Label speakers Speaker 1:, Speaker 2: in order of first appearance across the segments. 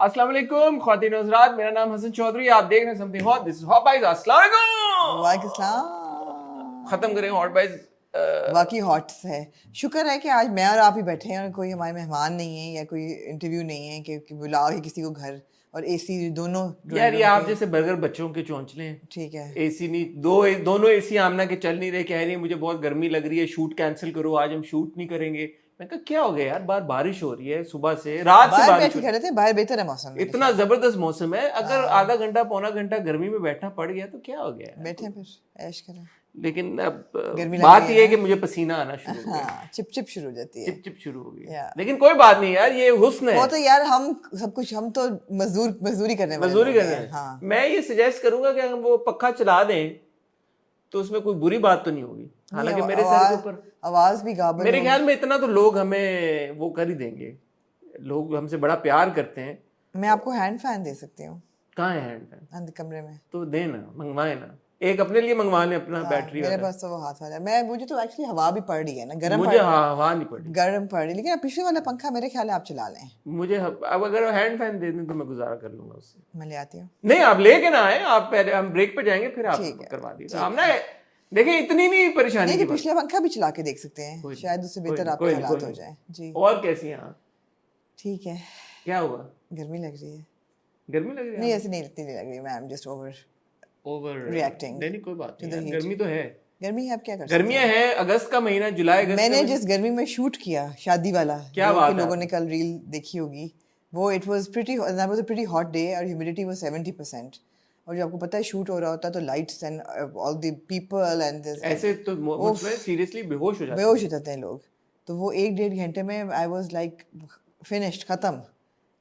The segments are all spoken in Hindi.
Speaker 1: अस्सलाम वालेकुम ख्वातीन और हज़रात, मेरा नाम हसन चौधरी, आप देख रहे हैं something hot. This is hot bytes. अस्सलाम वालेकुम।
Speaker 2: वालेकुम सलाम।
Speaker 1: खत्म करें हॉट बाइट्स।
Speaker 2: वाकई हॉट है। शुक्र है कि आज मैं और आप ही बैठे हैं और कोई हमारे मेहमान नहीं है या कोई इंटरव्यू नहीं है कि बुलाओ कि किसी को घर और एसी दोनों
Speaker 1: यार ये आप
Speaker 2: के।
Speaker 1: जैसे बर्गर बच्चों के चौंचले हैं।
Speaker 2: ठीक है।
Speaker 1: एसी नहीं, दोनों एसी आमना के चल नहीं रहे, कह रही है मुझे बहुत गर्मी लग रही है, शूट कैंसिल करो, आज हम शूट नहीं करेंगे। मैं कहा क्या हो गया यार, बाहर बारिश हो रही है, सुबह से रात से
Speaker 2: बाहर
Speaker 1: बारिश
Speaker 2: बैठ
Speaker 1: हो
Speaker 2: के
Speaker 1: रही
Speaker 2: खड़े थे, बाहर बेहतर है मौसम
Speaker 1: है,
Speaker 2: मेरे
Speaker 1: इतना
Speaker 2: ख्याल।
Speaker 1: जबरदस्त मौसम है। अगर
Speaker 2: हाँ।
Speaker 1: आधा घंटा पौना घंटा गर्मी में बैठना पड़ गया तो क्या हो गया यार?
Speaker 2: बैठे फिर ऐश करें।
Speaker 1: लेकिन अब
Speaker 2: गर्मी लग
Speaker 1: बात
Speaker 2: रही
Speaker 1: ये है
Speaker 2: है
Speaker 1: कि
Speaker 2: ना?
Speaker 1: मुझे पसीना आना शुरू हो गया,
Speaker 2: हाँ, चिप चिप शुरू हो जाती है।
Speaker 1: चिप चिप शुरू हो गई।
Speaker 2: या
Speaker 1: लेकिन कोई बात नहीं यार, ये हुस्न है।
Speaker 2: वो तो यार हम सब कुछ, हम तो मजदूरी करने वाले
Speaker 1: मजदूरी
Speaker 2: लोग
Speaker 1: कर रहे
Speaker 2: हैं।
Speaker 1: हैं।
Speaker 2: हाँ।
Speaker 1: मैं ये सजेस्ट करूंगा कि अगर वो पक्का चला दें तो उसमें कोई बुरी बात तो नहीं होगी। हालांकि मेरे सर के ऊपर
Speaker 2: आवाज भी गाबल
Speaker 1: मेरे
Speaker 2: होगी।
Speaker 1: ख्याल में इतना तो लोग हमें वो कर ही देंगे, लोग हमसे बड़ा प्यार करते हैं।
Speaker 2: मैं आपको हैंड फैन दे सकती हूँ
Speaker 1: कहाँ है हैंड फैन?
Speaker 2: अंदर कमरे में।
Speaker 1: तो देना, मंगवाए ना, एक अपने लिए मंगवा लें अपना
Speaker 2: हाँ,
Speaker 1: बैटरी
Speaker 2: मेरे
Speaker 1: वाला।
Speaker 2: पास तो वो हाथ वाला है। मुझे तो एक्चुअली हवा भी पड़ रही है ना,
Speaker 1: मुझे हवा नहीं पड़ी।
Speaker 2: गर्म पड़ रही, लेकिन अब पिछले वाला पंखा मेरे ख्याल है आप चला लें।
Speaker 1: मुझे अब अगर हैंड फैन दे दें तो मैं गुजारा कर लूंगा उससे।
Speaker 2: मैं ले आती हूँ।
Speaker 1: नहीं आप लेके ना आए, आप पहले, हम ब्रेक पे जाएंगे फिर आप
Speaker 2: ठीक है,
Speaker 1: करवा दीजिए।
Speaker 2: ठीक
Speaker 1: हम ना देखिए इतनी नहीं परेशानी
Speaker 2: नहीं
Speaker 1: की
Speaker 2: कि
Speaker 1: बात।
Speaker 2: पिछला पंखा भी चला के देख सकते हैं,
Speaker 1: कोई
Speaker 2: शायद उससे
Speaker 1: कोई
Speaker 2: बेहतर
Speaker 1: नहीं,
Speaker 2: आपके
Speaker 1: कोई नहीं,
Speaker 2: हालात
Speaker 1: कोई
Speaker 2: हो
Speaker 1: नहीं।
Speaker 2: जाए जी।
Speaker 1: और कैसी हैं आप?
Speaker 2: ठीक है।
Speaker 1: क्या हुआ?
Speaker 2: गर्मी लग रही है।
Speaker 1: गर्मी लग रही
Speaker 2: नहीं
Speaker 1: है?
Speaker 2: ऐसे नहीं लगती, नहीं लग रही, मैं I am just
Speaker 1: over
Speaker 2: reacting
Speaker 1: नहीं कोई बात
Speaker 2: टू
Speaker 1: नहीं
Speaker 2: द
Speaker 1: यार,
Speaker 2: हीट।
Speaker 1: गर्मी तो है।
Speaker 2: गर्मी है, अब क्या कर सकते
Speaker 1: गर्मियां हैं, अगस्त का महीना, जुलाई
Speaker 2: हैं।
Speaker 1: अगस्त
Speaker 2: मैंने
Speaker 1: का
Speaker 2: जिस गर्मी में शूट किया शादी वाला,
Speaker 1: क्या
Speaker 2: जो
Speaker 1: बात
Speaker 2: कि
Speaker 1: है
Speaker 2: लोगों
Speaker 1: आपकी?
Speaker 2: ने कल रील देखी होगी, वो it was pretty, that was a pretty hot day और ह्यूमिडिटी वाज 70%। और जो आपको पता है शूट हो रहा होता है तो lights and all the people and this,
Speaker 1: ऐसे तो मुझ में सीरियसली बेहोश हो जाते
Speaker 2: बेहोश
Speaker 1: हैं।
Speaker 2: हो जाते हैं लोग। तो वो 1-1.5 घंटे में आई वाज लाइक फिनिश्ड, खत्म।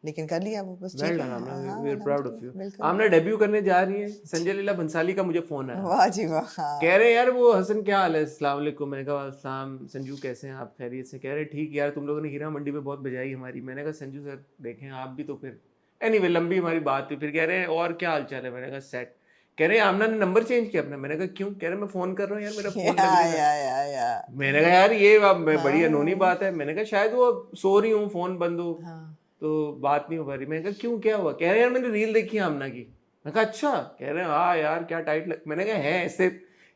Speaker 2: लेकिन कर लिया वो, बस ठीक
Speaker 1: वेल
Speaker 2: है।
Speaker 1: डन आमना,
Speaker 2: हाँ,
Speaker 1: we are proud of you.
Speaker 2: अल्हम्दुलिल्लाह, बिल्कुल।
Speaker 1: आमना डेब्यू करने जा रही है। संजय लीला भंसाली का मुझे फोन आया,
Speaker 2: वाह जी वाह। हाँ।
Speaker 1: कह रहे हैं यार वो हसन क्या हाल है, अस्सलाम वालेकुम। मैंने कहा अस्सलाम संजू कैसे हैं आप, खैरियत से? कह रहे ठीक यार, तुम लोगों ने हीरा मंडी में बहुत बजाई हमारी। मैंने कहा संजू सर देखें आप भी तो फिर एनीवे लंबी हमारी बात हुई। फिर कह रहे हैं और क्या हाल चाल है? मैंने कहा सेट। कह रहे हैं आमना ने नंबर चेंज किया अपना। मैंने कहा क्यों? कह रहे मैं फोन कर रहा हूँ यार, मेरा फोन लग नहीं रहा।
Speaker 2: या
Speaker 1: मैंने कहा यार ये बड़ी अनोनी बात है। मैंने कहा शायद वो सो रही हूँ, फोन बंद हो
Speaker 2: हाँ।
Speaker 1: तो बात नहीं हो पा रही। मैंने कहा क्यों, क्या हुआ? कह रहे यार मैंने रील देखी है आमना की। मैं कहा अच्छा? कह रहे हैं हाँ यार क्या टाइट लग। मैंने कहा है ऐसे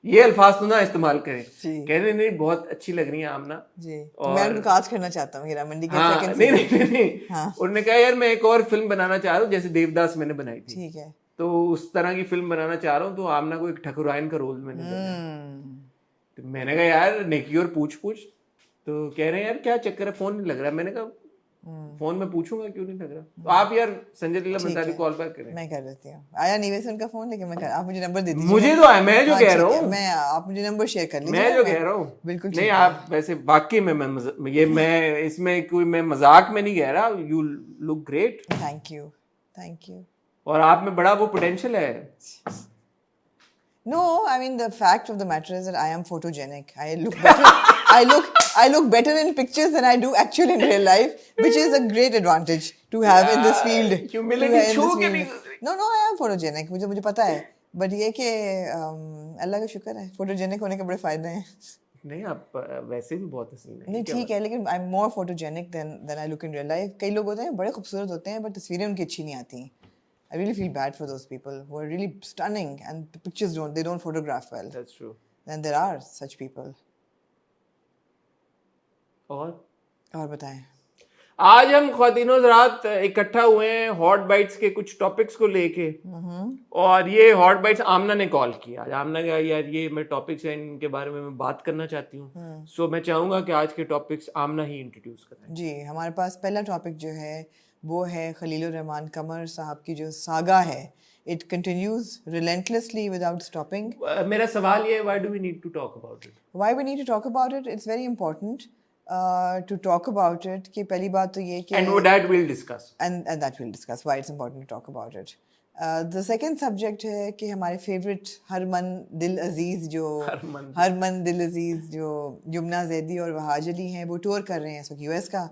Speaker 1: ये अल्फाज तो ना इस्तेमाल करें।
Speaker 2: जी
Speaker 1: कह रहे नहीं बहुत अच्छी लग रही है आमना।
Speaker 2: जी। तो मैं उनको कास्ट करना चाहता हूँ हीरा मंडी के
Speaker 1: हाँ
Speaker 2: सेकंड
Speaker 1: नहीं
Speaker 2: सीजन।
Speaker 1: नहीं नहीं
Speaker 2: हाँ।
Speaker 1: उन्होंने कहा यार मैं एक और फिल्म बनाना चाह रहा हूँ, जैसे देवदास मैंने बनाई थी,
Speaker 2: ठीक है।
Speaker 1: तो उस तरह की फिल्म बनाना चाह रहा हूँ, तो आमना को एक ठकुराइन का रोल मैंने देना है। तो मैंने कहा यार नेकी और पूछ पूछ। तो कह रहे हैं यार क्या चक्कर है, फोन नहीं लग रहा। मैंने कहा फोन में पूछूंगा क्यों नहीं लग रहा। तो आप यार संजय लीला भंसाली कॉल बैक करें।
Speaker 2: मैं कर देती हूँ। आया नहीं वैसे उनका फोन, लेकिन मैं आप मुझे नंबर दे दीजिए।
Speaker 1: मुझे तो है, मैं जो
Speaker 2: हाँ,
Speaker 1: कह
Speaker 2: ठीक
Speaker 1: रहा
Speaker 2: है।
Speaker 1: हूँ,
Speaker 2: आप मुझे नंबर शेयर कर लीजिए।
Speaker 1: मैं जो कह रहा हूँ
Speaker 2: बिल्कुल
Speaker 1: नहीं, आप वैसे वाकई में मैं इसमें कोई मैं मजाक में नहीं कह रहा। You look great
Speaker 2: thank you, thank you.
Speaker 1: और आप में बड़ा वो पोटेंशियल है।
Speaker 2: No, I mean the fact of the matter is that I am photogenic. I look better. I look better in pictures than I do actually in real life, which is a great advantage to have in this field.
Speaker 1: Humility छू के नहीं।
Speaker 2: No, I am photogenic. मुझे पता है, but ये कि अल्लाह का शुक्र है, photogenic होने के बड़े फायदे हैं।
Speaker 1: नहीं आप वैसे भी बहुत हसीन है।
Speaker 2: नहीं ठीक है, लेकिन I'm more photogenic than I look in real life. कई लोग होते हैं बड़े खूबसूरत होते हैं, but तस्वीरें उनकी अच्छी नहीं आती। I really feel bad for those people who are really stunning and the pictures don't photograph well.
Speaker 1: That's true.
Speaker 2: And there are such people.
Speaker 1: और
Speaker 2: बताएं।
Speaker 1: आज हम ख्वातीनो हज़रात इकट्ठा हुए हैं हॉट बाइट्स के कुछ टॉपिक्स को लेके। और ये हॉट बाइट्स आमना ने कॉल किया। आमना का यार ये मैं टॉपिक्स हैं, इनके बारे में मैं बात करना चाहती हूँ। सो मैं चाहूँगा कि आज के टॉपिक्स आमना ही इंट्रोड्यूस करें।
Speaker 2: जी, हमारे पास पहला टॉपिक जो है वो है खलीलुर रहमान कमर साहब की जो सागा है। It continues relentlessly without stopping.
Speaker 1: मेरा सवाल ये है, why do we need to talk about it?
Speaker 2: Why we need to talk about it? It's very important to talk about it. कि पहली बात तो ये कि
Speaker 1: And that we'll discuss.
Speaker 2: And that we'll discuss why it's important to talk about it. The second subject है कि हमारे फेवरेट हरमन दिल अजीज जो जुमना जैदी और वहाज अली हैं, वो टूर कर रहे हैं इस वक्त यूएस का।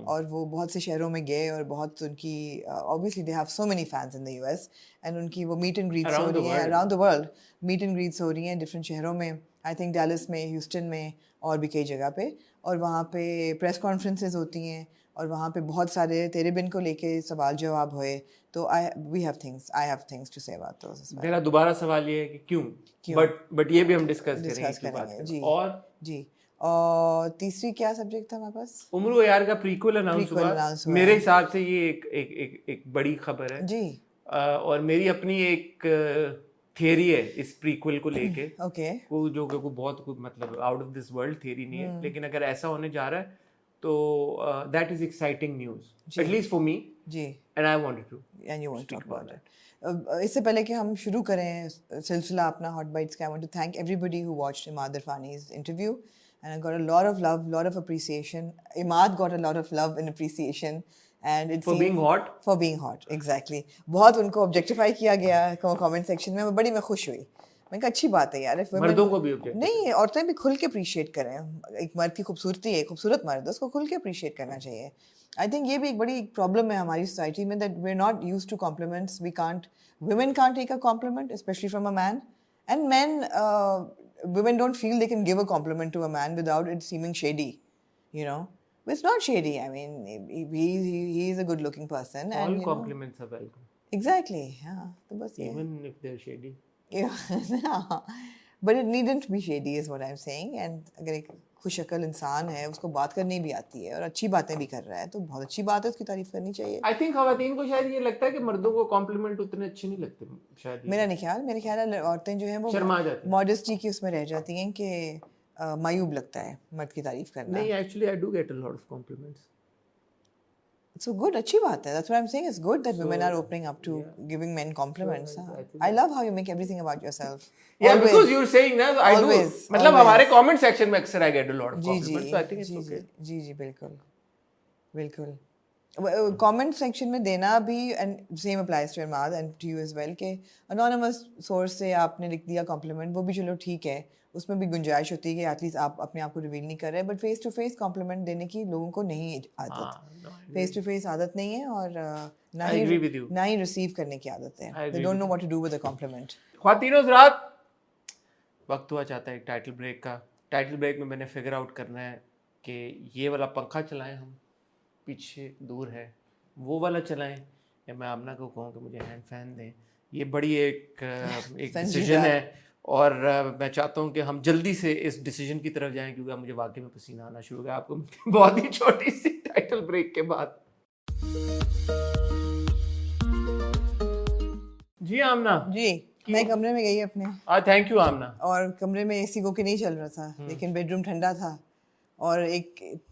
Speaker 2: और वो बहुत से शहरों में गए और बहुत उनकी obviously they have so many fans in the US and उनकी वो मीट एंड ग्रीट्स हो रही हैं around the world. Meet and greets हो रही हैं डिफरेंट शहरों में, आई थिंक डैलस में, ह्यूस्टन में और भी कई जगह पे। और वहाँ पे प्रेस कॉन्फ्रेंसेस होती हैं और वहाँ पे बहुत सारे तेरे बिन को लेके सवाल जवाब हुए, तो I have things to say about those as well.
Speaker 1: मेरा दोबारा सवाल ये है कि क्यों, बट ये भी हम डिस्कस करेंगे कि बात करें।
Speaker 2: जी
Speaker 1: और
Speaker 2: जी। और तीसरी क्या सब्जेक्ट था हमारे पास?
Speaker 1: उम्र यार का प्रीक्वल अनाउंस हुआ। मेरे हिसाब से ये एक बड़ी खबर है
Speaker 2: जी।
Speaker 1: और मेरी अपनी एक थियरी है इस प्रीक्वल को लेके।
Speaker 2: ओके।
Speaker 1: को जो को बहुत कुछ मतलब out of this world theory नहीं है, लेकिन अगर ऐसा होने जा रहा है तो that is exciting news, at least for me
Speaker 2: ji.
Speaker 1: And I wanted to
Speaker 2: and you want to talk about it. इससे पहले कि हम शुरू करें सिलसिला अपना हॉट बाइट्स का, I want to thank everybody who watched Imad Irfani's interview and I got a lot of love, lot of appreciation. Imad got a lot of love and appreciation, and it
Speaker 1: for being hot.
Speaker 2: For being hot, exactly. बहुत उनको ऑब्जेक्टिफाई किया गया कमेंट सेक्शन में, मैं खुश हुई। मैं कहा अच्छी बात है यार,
Speaker 1: मर्दों को भी
Speaker 2: नहीं, औरतें भी खुल के अप्रिशिएट करें। एक मर्द की खूबसूरती है, खूबसूरत मर्द है, उसको खुल के अप्रिशिएट करना चाहिए। आई थिंक ये भी एक बड़ी प्रॉब्लम है हमारी सोसाइटी में, that we are not used to compliments. women can't take a compliment, especially from a man, and women don't feel they can give a compliment to a man without it seeming shady, you know. But it's not shady. I mean, he is a good looking person.
Speaker 1: All
Speaker 2: and
Speaker 1: compliments are welcome.
Speaker 2: Exactly. Yeah.
Speaker 1: Even if they're shady.
Speaker 2: Yeah. But it needn't be shady is what I'm saying. And अगर एक खुशअकल इंसान है, उसको बात करनी भी आती है और अच्छी बातें भी कर रहा है, तो बहुत अच्छी बात है, उसकी तारीफ करनी चाहिए।
Speaker 1: I think खवातीन को शायद ये लगता है कि मर्दों को कॉम्प्लीमेंट उतने अच्छे नहीं लगते शायद। मेरे ख्याल है औरतें जो हैं वो शर्मा जाती हैं,
Speaker 2: मॉडेस्टी की उसमें रह जाती हैं कि मायूब लगता है मर्द की तारीफ करना।
Speaker 1: नहीं, actually I do get a lot of compliments.
Speaker 2: So good, अच्छी बात है. That's what I'm saying. It's good that women are opening up to giving men compliments. I love how you make everything about yourself.
Speaker 1: Yeah, always. Because you're saying ना, I always, do. मतलब हमारे comment section में अक्सर I get a lot of compliments. So I think it's okay.
Speaker 2: जी बिल्कुल. Comment section में देना भी, and same applies to Imad and to you as well, कि anonymous source से आपने लिख दिया compliment, वो भी चलो ठीक है, उसमें भी गुंजाइश होती है कि एटलीस्ट आप अपने आप को रिवील नहीं कर रहे, but face to face compliment देने की लोगों को नहीं आदत। फेस टू फेस आदत नहीं है, और ना ही रिसीव करने की आदत है। They don't know what to do with a compliment.
Speaker 1: ख्वातीनो हज़रात, वक्त हुआ चाहता है एक टाइटल ब्रेक का। टाइटल ब्रेक में मैंने फिगर आउट करना है कि ये वाला पंखा चलाएं, हम पीछे दूर है, वो वाला चलाएं, या मैं आमना को कहूँ कि मुझे हैंड फैन दें। ये बड़ी एक डिसीजन है, और मैं चाहता हूँ कि हम जल्दी से इस डिसीजन की तरफ जाएं, क्योंकि मुझे वाकई में पसीना आना शुरू हो गया। आपको बहुत ही छोटी सी टाइटल ब्रेक के बाद। जी आमना
Speaker 2: जी, मैं कमरे में गई अपने।
Speaker 1: थैंक यू आमना।
Speaker 2: और कमरे में एसी को के नहीं चल रहा था, लेकिन बेडरूम ठंडा था, और एक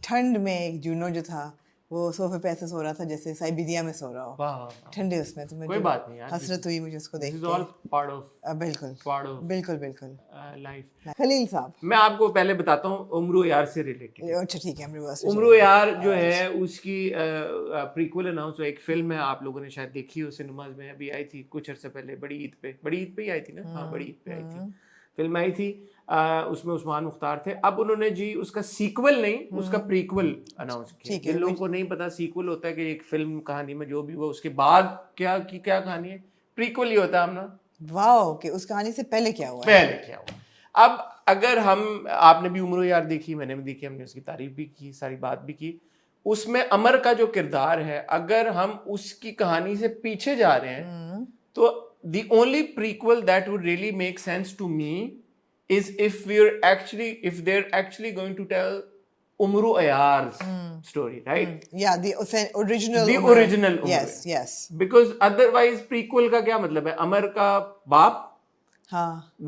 Speaker 2: ठंड में एक जूनो जो था वो सोफे पे ऐसे सो रहा था जैसे साइबेरिया में सो रहा हो, ठंडे उसमें। तो
Speaker 1: कोई बात नहीं यार,
Speaker 2: हसरत हुई मुझे उसको देख के। बिल्कुल
Speaker 1: लाइफ।
Speaker 2: खलील साहब,
Speaker 1: मैं आपको पहले बताता हूँ उम्र यार से रिलेटेड।
Speaker 2: अच्छा ठीक है,
Speaker 1: उम्र यार जो है उसकी प्रीक्वल अनाउंस, एक फिल्म है, आप लोगों ने शायद देखी हो, सिनेमाज में अभी आई थी कुछ अर्से पहले, बड़ी ईद पे ही आई थी ना। हाँ, बड़ी ईद पे आई थी, फिल्म आई थी। उसमें उस्मान मुख्तार थे। अब उन्होंने जी उसका सीक्वल नहीं, उसका प्रीक्वल अनाउंस किया। जिन लोगों को नहीं पता, सीक्वल होता है कि एक फिल्म कहानी में जो भी हुआ उसके बाद क्या कहानी है, प्रीक्वल ही होता है ना।
Speaker 2: वाओ, कि उस कहानी से पहले क्या हुआ।
Speaker 1: अब अगर आपने भी उम्र यार देखी, मैंने भी देखी, हमने उसकी तारीफ भी की, सारी बात भी की। उसमें अमर का जो किरदार है, अगर हम उसकी कहानी से पीछे जा रहे हैं, तो the only prequel that would really make sense to me is if they're actually going to tell Umru Ayar's story, right?
Speaker 2: Yeah, the original
Speaker 1: Umru.
Speaker 2: Yes.
Speaker 1: Because otherwise prequel का क्या मतलब है? अमर का बाप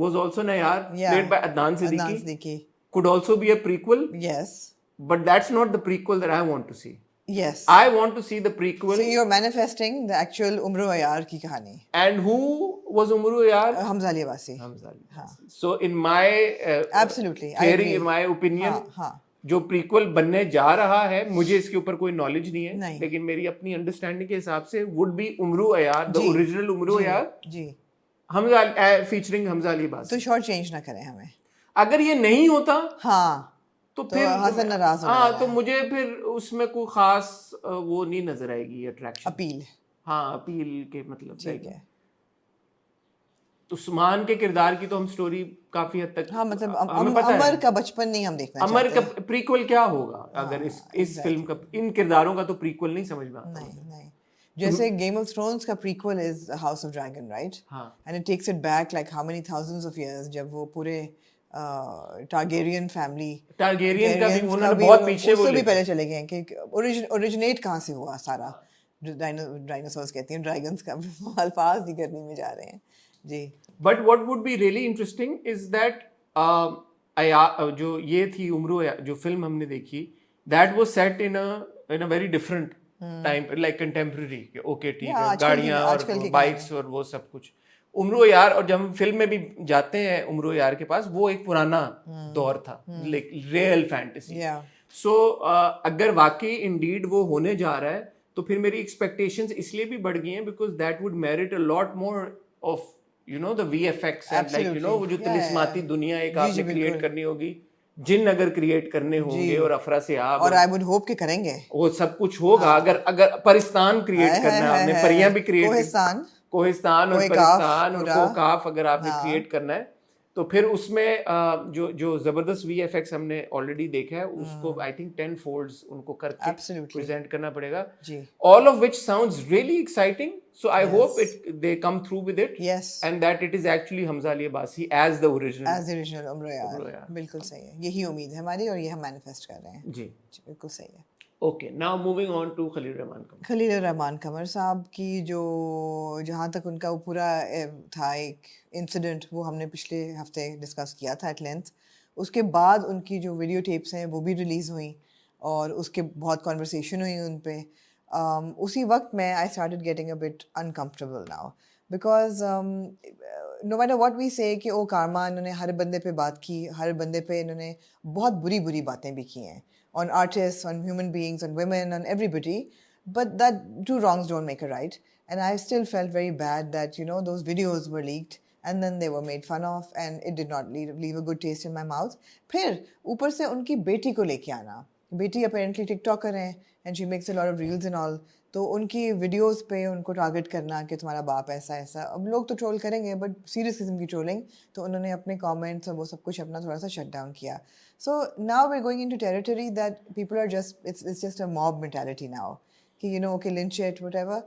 Speaker 1: was also an Ayar, played by Adnan Siddiqui. Could also be a prequel.
Speaker 2: Yes.
Speaker 1: But that's not the prequel that I want to see.
Speaker 2: Yes.
Speaker 1: I want to see the prequel.
Speaker 2: So you're manifesting the actual Umru Ayar की कहानी.
Speaker 1: And who was Umru Ayar?
Speaker 2: Hamza Ali Abbasi.
Speaker 1: So in my
Speaker 2: absolutely
Speaker 1: theory, in my opinion, जो प्रीक्वल बनने जा रहा है, मुझे इसके ऊपर कोई नॉलेज नहीं है, लेकिन मेरी अपनी अंडरस्टैंडिंग के हिसाब से would be Umro Ayyar, the original Umro Ayyar ji, Hamza featuring Hamza Ali Abbasi.
Speaker 2: तो शॉर्ट चेंज ना करें हमें।
Speaker 1: अगर ये नहीं होता
Speaker 2: तो फिर हसन नाराज हो
Speaker 1: जाएगा। तो मुझे फिर उसमें कोई खास वो नहीं नजर आएगी, अट्रैक्शन,
Speaker 2: अपील।
Speaker 1: अपील के मतलब
Speaker 2: ठीक है।
Speaker 1: तो उस्मान के किरदार की तो हम स्टोरी काफी हद तक
Speaker 2: हाँ मतलब
Speaker 1: हमें पता
Speaker 2: अमर
Speaker 1: है
Speaker 2: का बचपन नहीं हम देखना
Speaker 1: अमर
Speaker 2: चाहते
Speaker 1: का प्रीक्वल क्या होगा अगर इस
Speaker 2: exactly.
Speaker 1: फिल्म का इन किरदारों का तो प्रीक्वल नहीं समझ में आता
Speaker 2: नहीं
Speaker 1: मुझे।
Speaker 2: नहीं जैसे गेम ऑफ थ्रोन्स का prequel is House of Dragon right
Speaker 1: हाँ
Speaker 2: and it takes it back like how many thousands of years जब वो पूरे टारगेरियन फैमिली
Speaker 1: टारगेरियन का भी उन्होंने बहुत पीछे वो
Speaker 2: उससे भी
Speaker 1: ले
Speaker 2: पहले चले गए कि ओरिजिनेट कहाँ से हुआ सारा डायनासोर्स कहती हैं ड्रैगन्स का अल्फाज ही करने में जा रहे हैं जी
Speaker 1: but what would be really interesting is that जो ये थी उम्रो जो फिल्म हमने देखी that was set in a very different time like contemporary okay ठीक है गाड़ियां और बाइक्स और वो सब कुछ उम्रो यार और जब हम फिल्म में भी जाते हैं उम्रो यार के पास वो एक पुराना दौर था लाइक रियल फैंटेसी सो अगर वाकई इंडीड वो होने जा रहा है तो फिर मेरी एक्सपेक्टेशंस इसलिए भी बढ़ गई हैं because that would merit a lot more of you know the VFX and like you know वो जो तिलिस्माती दुनिया एक आपने क्रिएट करनी होगी जिन अगर क्रिएट करने होंगे और अफरा से आप
Speaker 2: और आई वुड होप के करेंगे
Speaker 1: वो सब कुछ होगा अगर परिस्तान क्रिएट करना है आपने परियां भी क्रिएट कोहिस्तान और परिस्तान और कोकाफ अगर आपने क्रिएट करना है तो फिर उसमें जो जबरदस्त VFX हमने ऑलरेडी देखा है उसको आई थिंक 10 फोल्ड्स उनको करके प्रेजेंट करना पड़ेगा all of which sounds really exciting so I hope they come through with it and that it is actually Hamza Ali Abbasi as the original
Speaker 2: उम्र यार बिल्कुल सही है यही उम्मीद है हमारी और ये हम मैनिफेस्ट कर रहे हैं
Speaker 1: जी
Speaker 2: बिल्कुल सही है
Speaker 1: okay now moving on to Khalil Rehman Qamar sahab की जो जहाँ तक उनका वो पूरा था एक इंसिडेंट वो हमने पिछले हफ्ते डिस्कस किया था एट लेंथ उसके बाद उनकी जो वीडियो टेप्स हैं वो भी रिलीज़ हुई और उसके बहुत कॉन्वर्सेशन हुई उन पे उसी वक्त में I started getting a bit uncomfortable now because no matter what we say कि ओ कारमा इन्होंने हर बंदे पे बात की हर बंदे पे इन्होंने बहुत बुरी बुरी बातें भी की हैं on artists, on human beings, on women, on everybody. But that two wrongs don't make a right. And I still felt very bad that, you know, those videos were leaked and then they were made fun of and it did not leave a good taste in my mouth. फिर ऊपर से उनकी बेटी को लेके आना बेटी apparently टिकटॉकर हैं and she makes a lot of reels and all. तो उनकी वीडियोस पे उनको टारगेट करना कि तुम्हारा बाप ऐसा ऐसा अब लोग तो ट्रोल करेंगे बट सीरियस किस्म की ट्रोलिंग तो उन्होंने अपने कमेंट्स और वो सब कुछ अपना थोड़ा सा शट डाउन किया so now we are going into territory that people are just it's just a mob mentality now कि you know okay lynch it whatever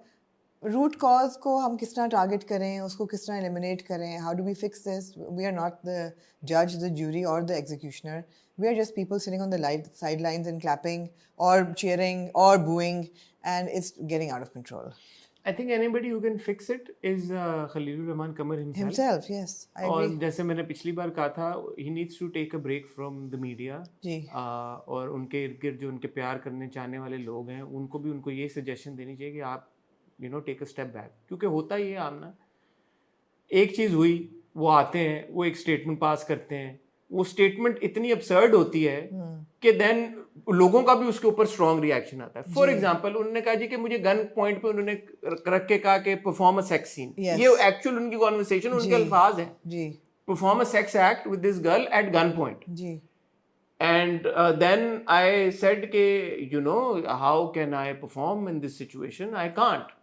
Speaker 1: root cause को हम किस तरह टारगेट करें उसको किस तरह एलिमिनेट करें how do we fix this we are not the जज द ज्यूरी और the executioner we are just people sitting on the sidelines and clapping or cheering or booing and it's getting out of control. I think anybody who can fix it is Khalil Rahman Kamar himself.
Speaker 2: Yes, I agree.
Speaker 1: और जैसे मैंने पिछली बार कहा था he needs to take a break from the media.
Speaker 2: जी.
Speaker 1: और उनके इर्द गिर्द जो उनके प्यार करने चाहने वाले लोग हैं उनको भी उनको ये सजेशन देनी चाहिए कि आप you know take a step back क्योंकि होता ही है आमना एक चीज़ हुई वो आते हैं वो एक स्टेटमेंट पास करते हैं वो स्टेटमेंट इतनी absurd होती है कि देन लोगों का भी उसके ऊपर स्ट्रॉन्ग रिएक्शन आता है फॉर एग्जांपल उन्होंने कहा जी कि मुझे गन पॉइंट पे उन्होंने रख के कहा कि परफॉर्म अ सेक्स सीन ये एक्चुअल उनकी कॉन्वर्सेशन उनके अल्फाज हैं जी perform a sex act with this girl at gunpoint जी एंड देन आई सेड के you know how can I perform in this situation I can't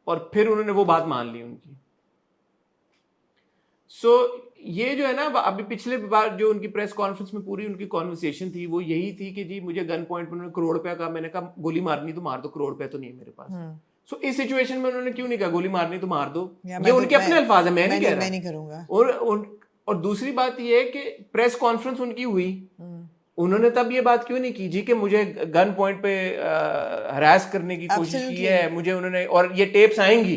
Speaker 1: और फिर उन्होंने वो बात मान ली उनकी सो ये जो है ना अभी पिछले बार जो उनकी प्रेस कॉन्फ्रेंस में पूरी उनकी कॉन्वर्सेशन थी वो यही थी कि जी मुझे गन पॉइंट पर उन्होंने करोड़ रुपया कहा मैंने कहा गोली मारनी तो मार दो करोड़ रुपया तो नहीं है मेरे पास सो इस सिचुएशन में उन्होंने क्यों नहीं कहा गोली मारनी तो मार दो ये उनके अपने अल्फाज है मैं नहीं कह रहा मैं नहीं करूंगा और दूसरी बात ये है कि प्रेस कॉन्फ्रेंस उनकी हुई उन्होंने तब ये बात क्यों नहीं की जी कि मुझे गन पॉइंट पे हरास करने की कोशिश की है मुझे उन्होंने और ये टेप्स आएंगी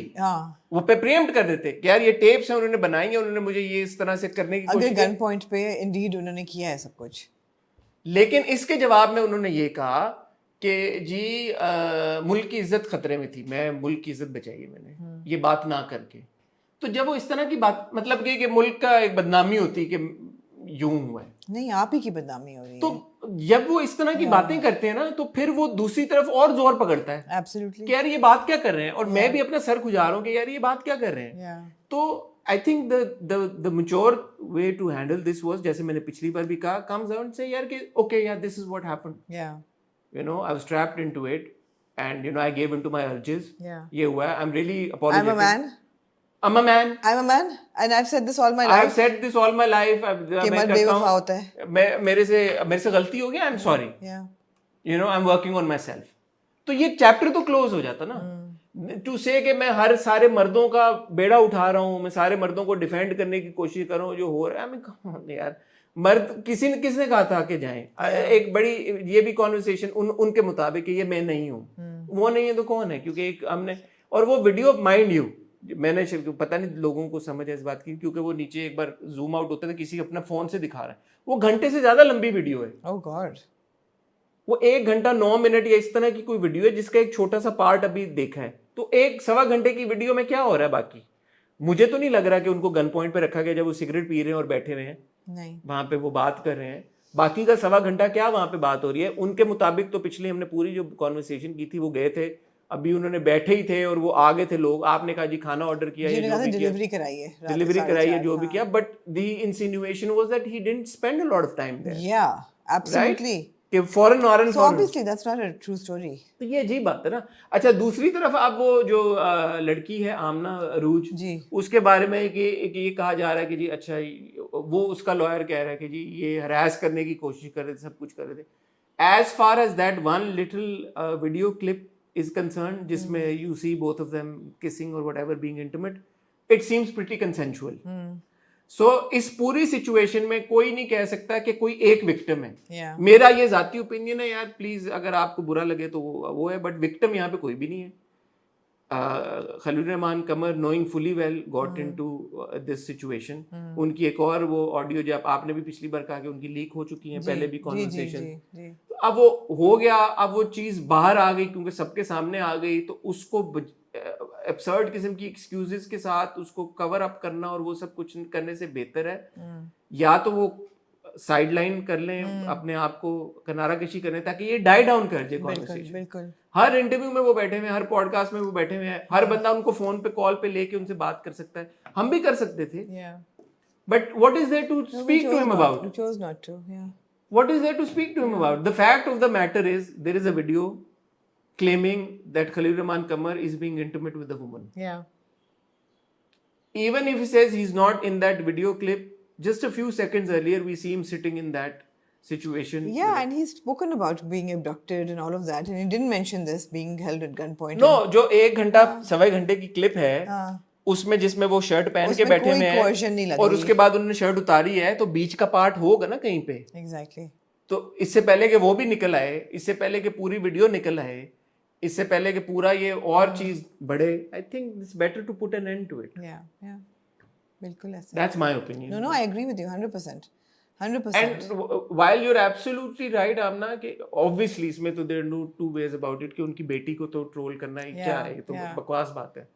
Speaker 1: वो पे प्रीएम्प्ट कर देते कि यार ये टेप्स हैं उन्होंने बनाई है उन्होंने मुझे ये इस तरह से करने की कोशिश
Speaker 2: गन पॉइंट पे इंडीड उन्होंने किया है सब कुछ
Speaker 1: लेकिन इसके जवाब में उन्होंने ये कहा कि जी मुल्क की इज्जत खतरे में थी मैं मुल्क की इज्जत बचाई है मैंने ये बात ना करके तो जब वो इस तरह की बात मतलब कि मुल्क का एक बदनामी होती कि यूं हुआ है
Speaker 2: नहीं आप ही की बदनामी हो रही है
Speaker 1: तो जब वो इस तरह की बातें करते हैं ना तो फिर वो दूसरी तरफ और जोर पकड़ता है
Speaker 2: एब्सोल्युटली
Speaker 1: कि यार ये बात क्या कर रहे हैं और मैं भी अपना सर खुजा रहा हूँ कि यार ये बात क्या कर रहे हैं तो I think the mature way to handle this was जैसे मैंने पिछली बार भी कहा कम्स आउट से यार कि ओके यार this is what happened you know I was trapped into it and you know I gave into my urges ये हुआ I am really apologetic I'm a man.
Speaker 2: I'm a man and I've said this all my
Speaker 1: I've
Speaker 2: life.
Speaker 1: said this all my life.
Speaker 2: कि मत बेवफा होता है.
Speaker 1: मेरे से गलती हो गया. I'm sorry.
Speaker 2: Yeah.
Speaker 1: You know, I'm working on myself. तो ये चैप्टर तो क्लोज हो जाता ना. टू से कि मैं हर सारे मर्दों का बेड़ा उठा रहा हूँ, मैं सारे मर्दों को डिफेंड करने की कोशिश कर रहा हूँ जो हो रहा है. मैं कहूँ यार, मर्द किसने कहा था कि जाएं. एक बड़ी ये भी कॉन्वर्सेशन उनके मुताबिक ये मैं नहीं हूँ. वो नहीं है तो कौन है? क्योंकि एक हमने, और वो वीडियो माइंड यू, मैंने पता नहीं लोगों को समझ है इस बात की, क्योंकि वो नीचे एक बार जूम आउट होता है, किसी अपना फोन से दिखा रहा है, वो घंटे से ज्यादा लंबी वीडियो है.
Speaker 2: Oh God.
Speaker 1: वो 1 घंटा 9 मिनट या इस तरह की कोई वीडियो है जिसका एक छोटा सा पार्ट अभी देखा है. तो 1 सवा घंटे की वीडियो में क्या हो रहा है बाकी? मुझे तो नहीं लग रहा कि उनको गन पॉइंट पे रखा गया जब वो सिगरेट पी रहे हैं और बैठे हुए हैं.
Speaker 2: नहीं.
Speaker 1: वहां पे वो बात कर रहे हैं. बाकी का सवा घंटा क्या वहां पे बात हो रही है? उनके मुताबिक तो पिछली हमने पूरी जो कॉन्वर्सेशन की थी वो गए थे, अभी उन्होंने बैठे ही थे और वो आ गए थे लोग. आपने कहा जी खाना ऑर्डर किया है,
Speaker 2: डिलीवरी कराई है,
Speaker 1: जो भी किया, but the insinuation was that he didn't spend a lot of time there.
Speaker 2: Yeah absolutely.
Speaker 1: कि foreign
Speaker 2: So obviously that's not a true story.
Speaker 1: तो ये अजीब बात है ना. अच्छा, दूसरी तरफ आप वो जो लड़की है आमना अरूज
Speaker 2: जी,
Speaker 1: उसके बारे में कि ये कहा जा रहा है कि जी अच्छा, वो उसका लॉयर कह रहा है कि जी ये हरास करने की कोशिश कर रहे थे, सब कुछ कर रहे थे. As far as that one little video clip is concern, जिसमें you see both of them kissing और whatever being intimate, it seems pretty consensual. So इस पूरी सिचुएशन में कोई नहीं कह सकता कि कोई एक विक्टिम है. मेरा ये जाती ओपिनियन है यार, प्लीज अगर आपको बुरा लगे तो वो है, बट विक्टिम यहाँ पे कोई भी नहीं है. Khalil Rehman Qamar knowing fully well got into this situation. उनकी एक और वो ऑडियो जो आपने भी पिछली बार कहा कि उनकी लीक हो चुकी है, पहले भी कॉन्वर्सेशन. तो अब वो हो गया, अब वो चीज बाहर आ गई क्योंकि सबके सामने आ गई, तो उसको एब्सर्ड किस्म की एक्सक्यूजेस के साथ उसको कवर अप करना और वो सब कुछ करने से बेहतर है या तो वो साइडलाइन कर लें, अपने आप को किनारा कशी करें ताकि ये डाई डाउन कर जाए कॉन्वर्सेशन.
Speaker 2: बिल्कुल.
Speaker 1: हर इंटरव्यू में वो बैठे हुए हैं, हर पॉडकास्ट में वो बैठे हुए हैं, हर बंदा उनको फोन पे कॉल पे लेके उनसे बात कर सकता है. हम भी कर सकते थे, but what is there to speak to him about?
Speaker 2: chose not to.
Speaker 1: What is there to speak to him about? The fact of the matter is there is a video claiming that Khalil Rahman Kamar is being intimate with a woman.
Speaker 2: Yeah.
Speaker 1: Even if he says he's not in that video clip, just a few seconds earlier we see him sitting in that situation.
Speaker 2: Yeah, and he's spoken about being abducted and all of that, and he didn't mention this being held at gunpoint.
Speaker 1: No, जो 1 घंटा सवा घंटे की क्लिप है उसमें जिसमें वो शर्ट पहन के बैठे हुए हैं और उसके बाद उन्होंने शर्ट उतारी है, तो बीच का पार्ट होगा ना कहीं पे.
Speaker 2: Exactly.
Speaker 1: तो इससे पहले कि वो भी निकल आए, इससे पहले कि पूरी वीडियो निकल आए, इससे पहले कि पूरा ये और चीज बढ़े, I think it's better to put an end to it.
Speaker 2: Yeah. बिल्कुल ऐसा.
Speaker 1: That's my opinion.
Speaker 2: No, I agree with you 100%. 100%.
Speaker 1: And while you're absolutely right, आमना, कि obviously इसमें तो there are no two ways about it कि उनकी बेटी को तो ट्रोल करना ही क्या है, तो बकवास बात है.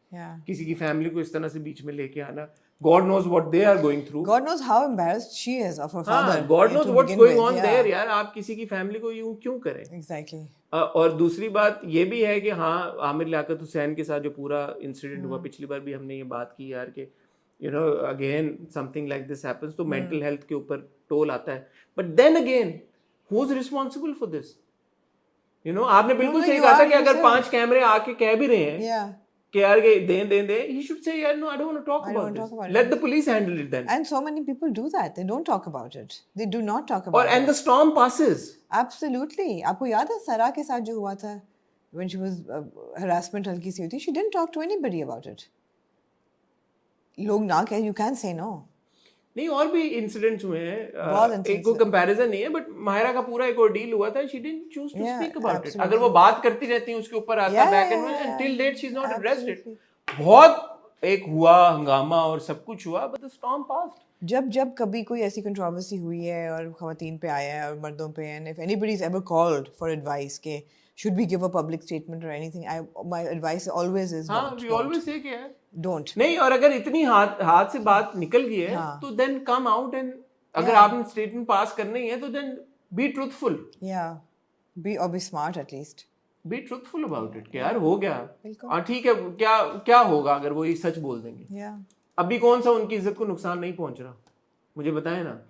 Speaker 1: किसी की फैमिली को इस तरह से बीच में लेके आना, God knows what they are going through.
Speaker 2: God knows how embarrassed she is of her father.
Speaker 1: God knows what's going on there. यार आप किसी की फैमिली को यूं क्यों करें?
Speaker 2: Exactly.
Speaker 1: और दूसरी बात ये भी है कि हाँ, आमिर लियाकत हुसैन के साथ जो पूरा इंसिडेंट हुआ, पिछली बार भी हमने ये बात की यार कि you know again something like this happens तो mental health के ऊपर टोल आता है. But then again, who's responsible for this? You know, आपने बिल्कुल सही कहा था कि अगर 5 कैमरे आके कह भी रहे हैं कि यार दे, he should say यार no, I don't want to talk about this. Let the police handle it then.
Speaker 2: And so many people do that. They don't talk about it. They do not talk about it.
Speaker 1: And the storm passes.
Speaker 2: Absolutely. आपको याद है सरा के साथ जो हुआ था, when she was harassment हल्की सी हुई थी, she didn't talk to anybody about it. लोग ना कहें, you can say no.
Speaker 1: नहीं, और भी इंसिडेंट्स हुए हैं, एक को कंपैरिजन नहीं है, बट माहिरा का पूरा एक ऑर्डील हुआ था, she didn't choose to speak about it. अगर वो बात करती रहती है उसके ऊपर आता back and until date she's not addressed it. बहुत एक हुआ हंगामा और सब कुछ हुआ, but the storm passed.
Speaker 2: जब कभी कोई ऐसी कंट्रोवर्सी हुई है और खवातीन पे आया है और मर्दों पे, and if anybody is ever called for advice के should we give a public statement or anything, my advice always is don't.
Speaker 1: We always say कि यार
Speaker 2: don't.
Speaker 1: नहीं, और अगर इतनी हाथ से बात निकल गई है तो then come out and अगर आपने स्टेटमेंट पास करनी है तो then be truthful.
Speaker 2: be smart at least.
Speaker 1: Be truthful about it. यार हो गया, हाँ ठीक है, क्या होगा अगर वो ये सच बोल देंगे? अभी कौन सा उनकी इज्जत को नुकसान नहीं पहुंच रहा, मुझे बताएं ना.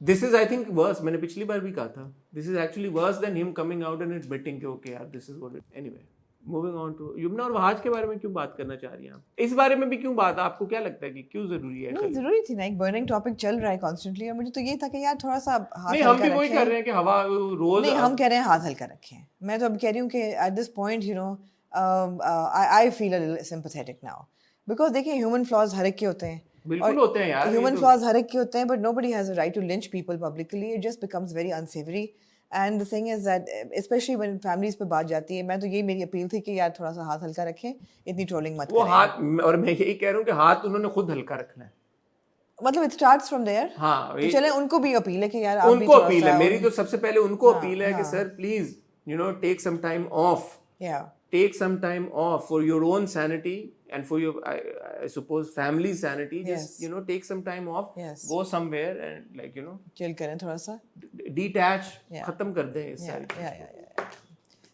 Speaker 1: This is I think worse. मैंने पिछली बार भी कहा था, this is actually worse than him coming out and admitting कि okay यार this is what it anyway. Moving on to Yumna और वहाज के बारे में क्यों बात करना चाह रही हैं आप? इस बारे में भी क्यों बात, आपको क्या लगता है कि क्यों जरूरी है?
Speaker 2: नहीं जरूरी थी ना, एक बर्निंग टॉपिक चल रहा है कॉन्स्टेंटली, और मुझे तो ये था कि यार थोड़ा सा हाथ
Speaker 1: नहीं, हम भी वही कर रहे हैं कि हवा रोज
Speaker 2: नहीं, हम कह रहे हैं हाथ हल्का रखें। मैं तो अब कह रही हूँ कि at this point you know I feel a little sympathetic now, because देखिए ह्यूमन फ्लॉज हर एक के होते हैं,
Speaker 1: बिल्कुल होते हैं यार,
Speaker 2: ह्यूमन फ्लॉज हर एक के होते हैं, but nobody has a right to lynch people publicly, it just becomes very unsavoury. And the thing is that specially when families पे बात जाती है, मैं तो यही मेरी अपील थी कि यार थोड़ा सा हाथ हल्का रखें, इतनी ट्रोलिंग मत
Speaker 1: वो
Speaker 2: करें।
Speaker 1: हाथ, और मैं यही कह रहा हूँ कि हाथ उन्होंने खुद हल्का रखना है।
Speaker 2: मतलब इट स्टार्ट्स फ्रॉम देयर।
Speaker 1: हाँ,
Speaker 2: तो चले उनको भी अपील है कि यार आप भी
Speaker 1: उनको
Speaker 2: थोड़ा
Speaker 1: अपील है,
Speaker 2: सा
Speaker 1: मेरी तो सबसे पहले उनको अपील है कि
Speaker 2: हाँ।
Speaker 1: Sir please you know take some time off,
Speaker 2: या
Speaker 1: take some time off for your own sanity and for your I suppose family's sanity. Just
Speaker 2: Yes.
Speaker 1: take some time off,
Speaker 2: Yes.
Speaker 1: go somewhere and
Speaker 2: chill करें थोड़ा सा।
Speaker 1: detach,
Speaker 2: Yeah.
Speaker 1: खत्म कर दें इस सारी चीज़ को।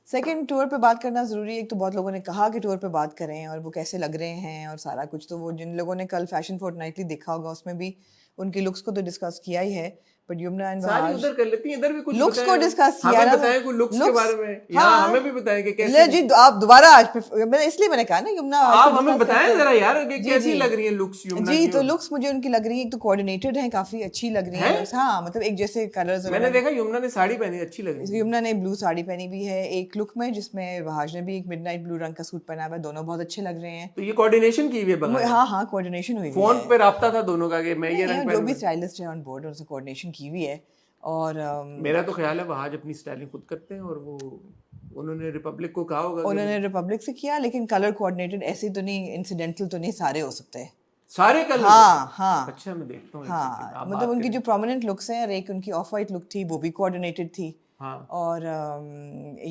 Speaker 2: सेकंड, टूर पे बात करना ज़रूरी है। एक तो बहुत लोगों ने कहा कि टूर पे बात करें और वो कैसे लग रहे हैं और सारा कुछ, तो वो जिन लोगों ने कल फैशन फोर्टनाइटली देखा होगा उसमें भी उनके लुक्स को तो डिस्कस किया ही है, बट युमना एंड
Speaker 1: सारी
Speaker 2: वहाज
Speaker 1: उधर कर लेती हैं, इधर भी कुछ
Speaker 2: लुक्स को
Speaker 1: बताएं,
Speaker 2: डिस्कस किया
Speaker 1: हमें
Speaker 2: ना,
Speaker 1: बताएं कुछ लुक्स के बारे में, या
Speaker 2: हाँ,
Speaker 1: हमें भी बताएं कि
Speaker 2: ले
Speaker 1: कैसे
Speaker 2: जी आप दोबारा आज मैंने इसलिए मैंने कहा ना युमना
Speaker 1: आप हमें बताएं जरा यार कि
Speaker 2: जी,
Speaker 1: कैसी
Speaker 2: जी।
Speaker 1: लग रही है लुक्स युमना
Speaker 2: जी,
Speaker 1: की।
Speaker 2: तो लुक्स मुझे उनकी लग रही है, एक तो कोऑर्डिनेटेड हैं, काफी अच्छी लग रही हैं लुक्स। हाँ, मतलब एक जैसे कलर्स
Speaker 1: मैंने देखा युमना ने साड़ी पहनी, अच्छी लग रही है।
Speaker 2: युमना ने ब्लू साड़ी पहनी भी है एक लुक में, जिसमें वहाज ने भी एक मिडनाइट ब्लू रंग का सूट पहना हुआ है, दोनों बहुत अच्छे लग रहे हैं।
Speaker 1: तो ये कोऑर्डिनेशन की हुई है बगैर?
Speaker 2: हाँ हाँ, कोऑर्डिनेशन हुई
Speaker 1: फोन
Speaker 2: है,
Speaker 1: पे राब्ता था दोनों का कि मैं ये रंग
Speaker 2: जो भी
Speaker 1: पहनूंगा।
Speaker 2: स्टाइलिस्ट है ऑन बोर्ड उनसे कोऑर्डिनेशन की हुई है। और
Speaker 1: मेरा तो ख्याल है वहाज अपनी स्टाइलिंग खुद करते हैं, और वो उन्होंने रिपब्लिक को कहा होगा
Speaker 2: उन्होंने रिपब्लिक से किया, लेकिन कलर कोऑर्डिनेटेड ऐसे तो नहीं, इंसिडेंटल तो नहीं, सारे हो सकते हैं
Speaker 1: सारे कलर।
Speaker 2: हाँ हाँ
Speaker 1: अच्छा, मैं देखता हूँ
Speaker 2: हाँ, मतलब उनकी जो प्रोमिनेंट लुक्स हैं, और एक उनकी ऑफ वाइट लुक थी वो भी कोऑर्डिनेटेड थी।
Speaker 1: हाँ।
Speaker 2: और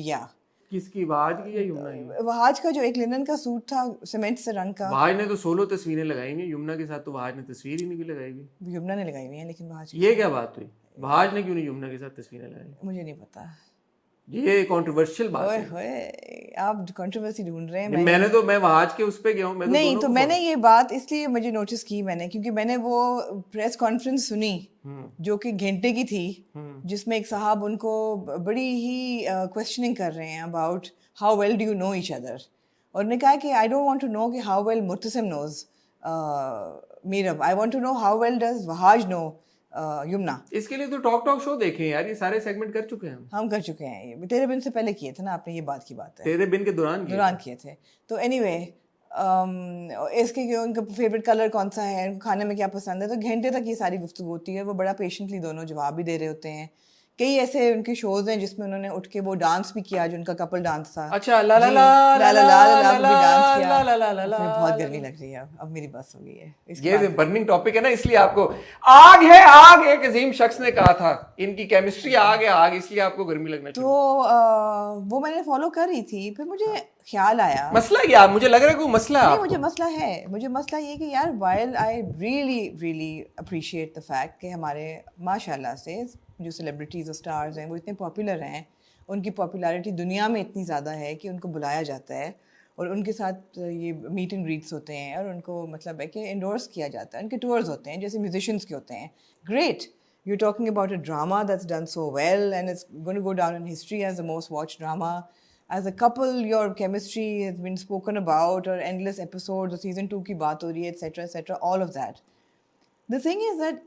Speaker 2: या
Speaker 1: किसकी, वहाज की या युमना की?
Speaker 2: वहाज का जो एक लिनन का सूट था सीमेंट से रंग का,
Speaker 1: वहाज ने तो 16 तस्वीरें लगाई हुई, युमना के साथ तो वहाज ने तस्वीर ही नहीं लगाई हुई।
Speaker 2: युमना ने लगाई हुई है, लेकिन वहाज
Speaker 1: ये क्या बात हुई, वहाज ने क्यों नहीं युमना के साथ तस्वीरें लगाई?
Speaker 2: मुझे नहीं पता।
Speaker 1: ये कंट्रोवर्शियल बात
Speaker 2: ओए
Speaker 1: है।
Speaker 2: होए, आप कंट्रोवर्सी ढूंढ रहे हैं।
Speaker 1: मैं वहाज के उस पे गया हूँ, मैं तो
Speaker 2: नहीं,
Speaker 1: दोनों
Speaker 2: तो
Speaker 1: को
Speaker 2: मैंने ये बात इसलिए मुझे नोटिस की मैंने, क्योंकि मैंने वो प्रेस कॉन्फ्रेंस सुनी जो कि घंटे की थी, जिसमें एक साहब उनको बड़ी ही क्वेश्चनिंग कर रहे हैं about how well do you know each other, और उन्होंने कहा कि I don't want to know कि how well Murtasim knows Meerab, I want to know how well does Wahaj know Yumna.
Speaker 1: इसके लिए तो टॉक शो देखें यार, ये सारे सेगमेंट कर चुके हैं
Speaker 2: हम कर चुके हैं, ये तेरे बिन से पहले किए थे ना आपने, ये बात की बात है,
Speaker 1: तेरे बिन के दौरान
Speaker 2: किए थे। तो एनीवे इसके उनका फेवरेट कलर कौन सा है, उनको खाने में क्या पसंद है, तो घंटे तक ये सारी गुफ्तगू होती है, वो बड़ा पेशेंटली दोनों जवाब भी दे रहे होते हैं। कई ऐसे उनके शोज हैं जिसमें उन्होंने उठ के वो डांस भी किया, जो उनका कपल डांस था।
Speaker 1: अच्छा, ला ला ला
Speaker 2: ला ला ला भी डांस किया।
Speaker 1: ला ला ला ला ला,
Speaker 2: बहुत गर्मी लग रही है, अब मेरी बस हो गई है।
Speaker 1: ये बर्निंग टॉपिक है ना, इसलिए आपको आग है, आग एक अजीम शख्स ने कहा था, इनकी केमिस्ट्री आग है, आग, इसलिए आपको गर्मी लगना चाहिए।
Speaker 2: तो वो मैंने फॉलो कर रही थी, फिर मुझे ख्याल आया,
Speaker 1: मसला क्या, मुझे लग रहा है कोई मसला है।
Speaker 2: नहीं, मुझे मसला है, मुझे मसला ये कि यार while I really really appreciate the fact कि हमारे माशाल्लाह से जो सेलिब्रिटीज़ और स्टार्स हैं वो इतने पॉपुलर हैं, उनकी पॉपुलैरिटी दुनिया में इतनी ज़्यादा है कि उनको बुलाया जाता है और उनके साथ ये मीट एंड ग्रीट्स होते हैं, और उनको मतलब है कि एंडोर्स किया जाता है, उनके टूर्स होते हैं जैसे म्यूजिशियंस के होते हैं। Great, you talking about a drama that's done so well and it's going to go down in history as the most watch drama. As a couple, your chemistry has been spoken about, or endless episodes, or season 2 की बात हो रही है, etc., all of that. The thing is that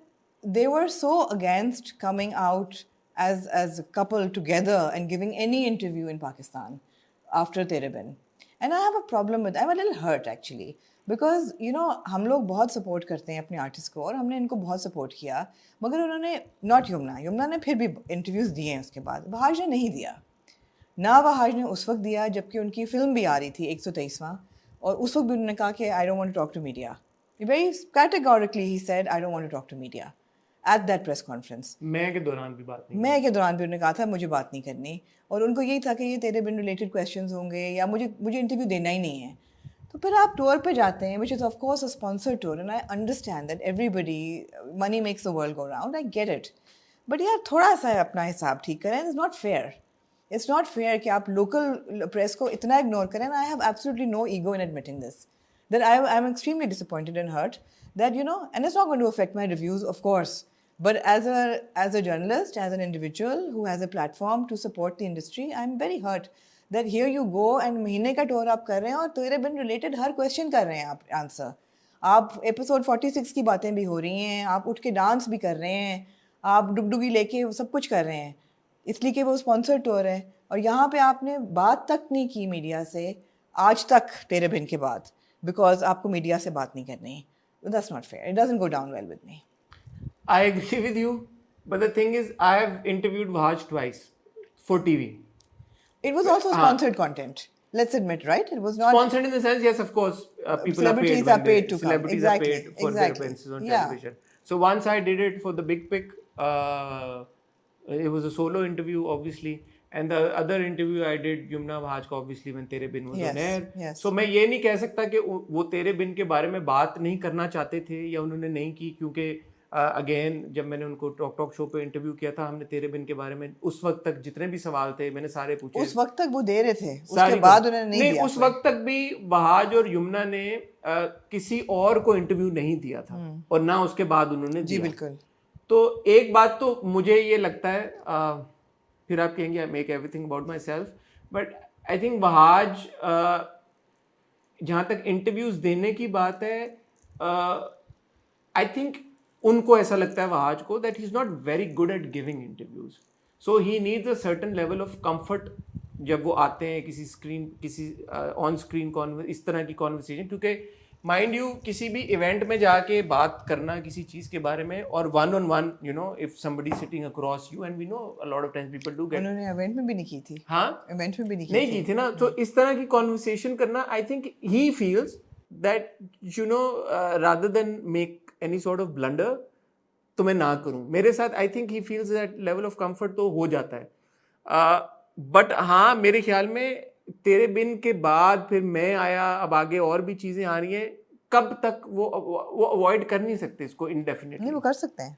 Speaker 2: they were so against coming out as a couple together and giving any interview in Pakistan after Tere Bin. And I have a problem with, I'm a little hurt actually, because you know हम लोग बहुत support करते हैं अपने artist को, और हमने इनको बहुत support किया, मगर उन्होंने not युमना ने फिर भी interviews दिए हैं उसके बाद, वहाज ने नहीं दिया ना। वहाज ने उस वक्त दिया जबकि उनकी फिल्म भी आ रही थी 123वां, और उस वक्त भी उन्होंने कहा कि I don't want to talk to media, very categorically he said I don't want to talk to media at that press conference.
Speaker 1: मैं के दौरान भी
Speaker 2: उन्होंने कहा था मुझे बात नहीं करनी, और उनको यही था कि ये तेरे बिन रिलेटेड क्वेश्चंस होंगे या मुझे इंटरव्यू देना ही नहीं है। तो फिर आप टूर पे जाते हैं, which is of course a sponsored tour, and I understand that everybody, money makes the world go round, I get it, but यार थोड़ा सा अपना हिसाब ठीक करें। It's not fair, it's not fair कि आप लोकल प्रेस को इतना इग्नोर करें। I have absolutely no ego in admitting this, that I am extremely disappointed and hurt that you know, and it's not going to affect my reviews of course, but as a journalist, as an individual who has a platform to support the industry, I'm very hurt that here you go and महीने का टूर आप कर रहे हैं और तेरे बिन रिलेटेड हर क्वेश्चन कर रहे हैं आप आंसर. आप एपिसोड 46 की बातें भी हो रही हैं, आप उठ के डांस भी कर रहे हैं, आप डुगडुगी लेके सब कुछ कर रहे हैं, इसलिए कि वो स्पॉन्सर्ड टूर है. और यहाँ पे आपने बात तक नहीं की मीडिया से आज तक तेरे बिन के बाद, बिकॉज आपको मीडिया से बात नहीं करनी. That's not fair. It doesn't go down well with me.
Speaker 1: I agree with you, but the thing is, I have interviewed Vahaj twice for TV.
Speaker 2: It was also sponsored content. Let's admit, right? It was not
Speaker 1: Sponsored in the sense, yes, of course, people
Speaker 2: celebrities
Speaker 1: are paid
Speaker 2: to come.
Speaker 1: celebrities
Speaker 2: Exactly.
Speaker 1: are paid for their appearances on television. So once I did it for the Big Pick, it was a solo interview, obviously, and the other interview I did Yumna Vahaj का obviously when तेरे बिन was on air.
Speaker 2: Yes.
Speaker 1: So मैं ये नहीं कह सकता कि वो तेरे बिन के बारे में बात नहीं करना चाहते थे या उन्होंने नहीं की, क्योंकि अगेन जब मैंने उनको टॉक शो पे इंटरव्यू किया था, हमने तेरे बिन के बारे में उस वक्त तक जितने भी सवाल थे मैंने सारे पूछे.
Speaker 2: उस वक्त तक वो दे रहे थे, उसके बाद उन्होंने नहीं दिया.
Speaker 1: उस वक्त तक भी वहाज और यमुना ने किसी और को इंटरव्यू नहीं दिया था और ना उसके बाद उन्होंने
Speaker 2: जी
Speaker 1: दिया.
Speaker 2: बिल्कुल.
Speaker 1: तो एक बात तो मुझे ये लगता है, फिर आप कहेंगे I make everything about my self, but I think Wahaj जहाँ तक इंटरव्यूज देने की बात है, आई थिंक उनको ऐसा लगता है वहाज को that he is not very good at giving interviews. So he needs a certain level of comfort जब वो आते हैं किसी ऑन स्क्रीन इस तरह की कॉन्वर्सेशन, क्योंकि माइंड यू किसी भी इवेंट में जाके बात करना किसी चीज के बारे में और one on one, you know, if somebody sitting across you, and we know a lot of times people do get.
Speaker 2: उन्होंने इवेंट में भी नहीं की थी.
Speaker 1: हाँ,
Speaker 2: इवेंट में भी
Speaker 1: नहीं की थी ना. तो इस तरह की कॉन्वर्सेशन करना, I think he feels that, you no, rather than make any sort of blunder, तो मैं ना करूं. मेरे साथ I think he feels that level of comfort तो हो जाता है. बट हाँ, मेरे ख्याल में तेरे बिन के बाद फिर मैं आया, अब आगे और भी चीजें आ रही हैं, कब तक वो अवॉइड कर नहीं सकते इसको इंडेफिनिटली.
Speaker 2: नहीं, वो कर सकते हैं,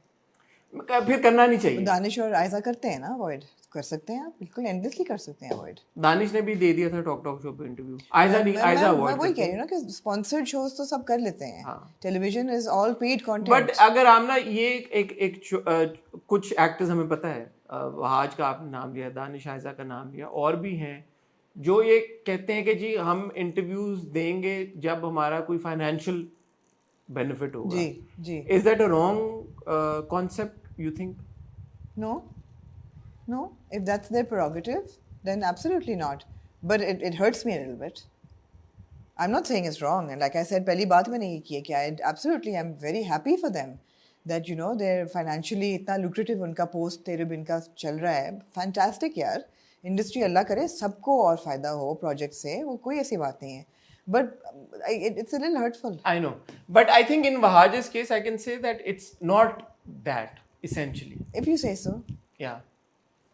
Speaker 1: फिर करना नहीं चाहिए.
Speaker 2: दानिश और आयजा करते हैं ना, अवॉइड कर सकते हैं आप, बिल्कुल एंडलेसली कर सकते हैं अवॉइड.
Speaker 1: दानिश ने भी दे दिया था टॉक शो पे इंटरव्यू. आयजा नहीं, आयजा अवॉइड.
Speaker 2: मैं वही कह रही हूँ ना कि स्पॉन्सर्ड शोज तो सब कर लेते हैं. Television is all paid content.
Speaker 1: But अगर आमना ये एक कुछ एक्टर्स हमें पता है, वहाज का आपने नाम लिया, दानिश, आयजा का नाम लिया, और भी हैं जो ये कहते हैं कि जी हम इंटरव्यूज देंगे जब हमारा कोई फाइनेंशियल बेनिफिट होगा.
Speaker 2: जी.
Speaker 1: Is that a wrong concept, you think?
Speaker 2: No, if that's their prerogative, then absolutely not. But it hurts me a little bit. I'm not saying it's wrong. And like I said, पहली बात मैंने ये की है कि absolutely I'm very happy for them that, you know, they're financially इतना lucrative उनका पोस्ट तेरे बिन का चल रहा है. Fantastic यार. इंडस्ट्री अल्लाह करे सबको और फ़ायदा हो प्रोजेक्ट से, वो कोई ऐसी बात नहीं है. But it's a little hurtful.
Speaker 1: I know. But I think in Vahaj's case, I can say that it's not that, essentially.
Speaker 2: If you say so.
Speaker 1: Yeah.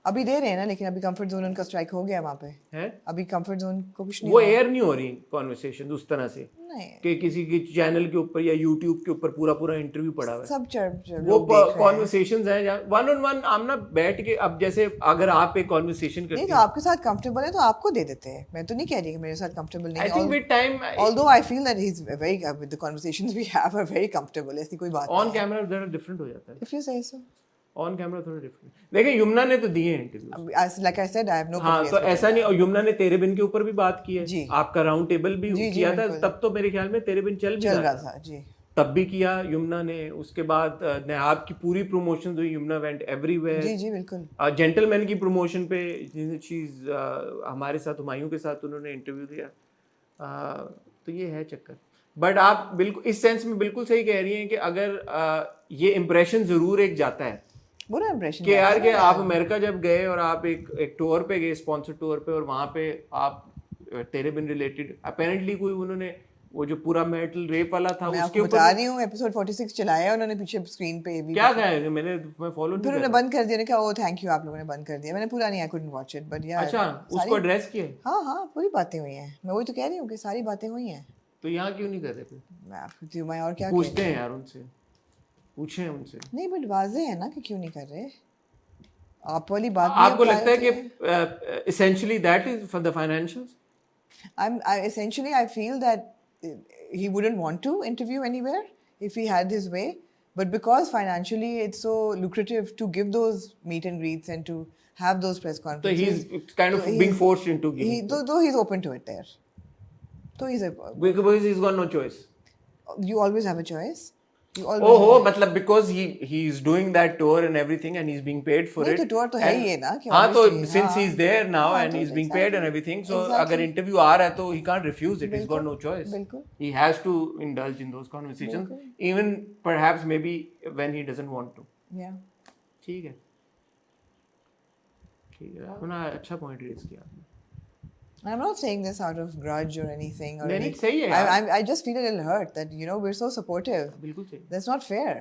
Speaker 2: अभी दे रहे हैं ना, लेकिन अभी कंफर्ट जोन उनका स्ट्राइक हो गया वहाँ पे
Speaker 1: है.
Speaker 2: अभी कंफर्ट जोन को कुछ नहीं,
Speaker 1: वो एयर नहीं हो रही कॉन्वर्सेशन उस तरह से
Speaker 2: नहीं
Speaker 1: कि किसी के चैनल के ऊपर या यूट्यूब के ऊपर पूरा इंटरव्यू पड़ा हुआ है.
Speaker 2: सब
Speaker 1: वो कॉन्वर्सेशंस हैं जहाँ वन ऑन वन आमना बैठ के, अब जैसे अगर आप एक कॉन्वर्सेशन करते
Speaker 2: हैं तो आपके साथ कंफर्टेबल है तो आपको दे देते हैं. मैं तो नहीं कह रही कि मेरे साथ कंफर्टेबल नहीं है.
Speaker 1: I think with time,
Speaker 2: although I feel that he is very, with the conversations we have are very comfortable. ऐसी कोई बात नहीं.
Speaker 1: ऑन कैमरा जरा डिफरेंट हो जाता है.
Speaker 2: If you say so.
Speaker 1: On camera थोड़ा डिफरेंट. देखिए यमुना ने तो दिए interview,
Speaker 2: like I said I have no.
Speaker 1: हाँ, तो ऐसा नहीं. और यमुना ने तेरे बिन के ऊपर भी बात की है, आपका राउंड टेबल भी किया था, तब तो मेरे ख्याल में तेरे बिन चल रहा था जी. तब भी किया यमुना ने. उसके बाद नेहाब की पूरी प्रमोशन हुई, यमुना वेंट एवरीवेयर.
Speaker 2: जी बिल्कुल.
Speaker 1: जेंटलमैन की प्रमोशन पे चीज हमारे साथ हुमायूं के साथ उन्होंने इंटरव्यू दिया. तो ये है चक्कर. बट आप बिल्कुल इस सेंस में बिल्कुल सही कह रही हैं कि अगर ये इम्प्रेशन जरूर एक जाता है,
Speaker 2: बुरा इम्प्रेशन
Speaker 1: कि यार कि आप अमेरिका जब गए और आप एक टूर पे गए, स्पॉन्सर टूर पे, और वहाँ पे आप तेरे बिन रिलेटेड अपेरेंटली कोई उन्होंने वो जो पूरा मेटल रेप वाला था उसके ऊपर
Speaker 2: बता रही हूँ, एपिसोड 46 चलाया है उन्होंने पीछे स्क्रीन पे भी. क्या
Speaker 1: कहा है? मैं फॉलो नहीं,
Speaker 2: उन्होंने बंद कर दिया. ने कहा ओ थैंक यू, आप लोगों ने बंद कर दिया. मैंने पूरा नहीं, I couldn't watch it, but यार.
Speaker 1: अच्छा, उसको एड्रेस किया.
Speaker 2: हाँ पूरी बातें हुई हैं. मैं वही तो कह रही हूँ कि सारी बातें हुई हैं.
Speaker 1: तो यहाँ क्यों नहीं कर रहे थे?
Speaker 2: मैं और क्या
Speaker 1: पूछते हैं यार उनसे, पूछें उनसे.
Speaker 2: नहीं, बट वाज़े है ना कि क्यों नहीं कर रहे. आप वाली बात
Speaker 1: आपको लगता है कि essentially that is for the financials?
Speaker 2: Essentially I feel that he wouldn't want to interview anywhere if he had his way. But because financially it's so lucrative to give those meet and greets and to have those press
Speaker 1: So
Speaker 2: conferences.
Speaker 1: he's kind of being forced into giving.
Speaker 2: Though he's open to it there. So
Speaker 1: Because he's got no choice.
Speaker 2: you always have a choice. You always
Speaker 1: Oh, मतलब because he's doing that tour and everything and he's being paid for
Speaker 2: नहीं
Speaker 1: it.
Speaker 2: तो tour तो है ही है ना कि
Speaker 1: हाँ तो
Speaker 2: obviously,
Speaker 1: since
Speaker 2: हाँ.
Speaker 1: he's there now
Speaker 2: हाँ,
Speaker 1: and
Speaker 2: तो
Speaker 1: he's being paid and everything, so
Speaker 2: exactly.
Speaker 1: अगर interview आ रहा है तो he can't refuse it. He's got no choice.
Speaker 2: बिल्कुल.
Speaker 1: He has to indulge in those conversations, even perhaps maybe when he doesn't want to.
Speaker 2: Yeah.
Speaker 1: ठीक है. ठीक है. अपना अच्छा point raise किया आपने.
Speaker 2: I'm not saying this out of grudge or anything. Or
Speaker 1: नहीं सही है यार.
Speaker 2: I just feel a little hurt that we're so supportive.
Speaker 1: बिल्कुल सही.
Speaker 2: That's not fair.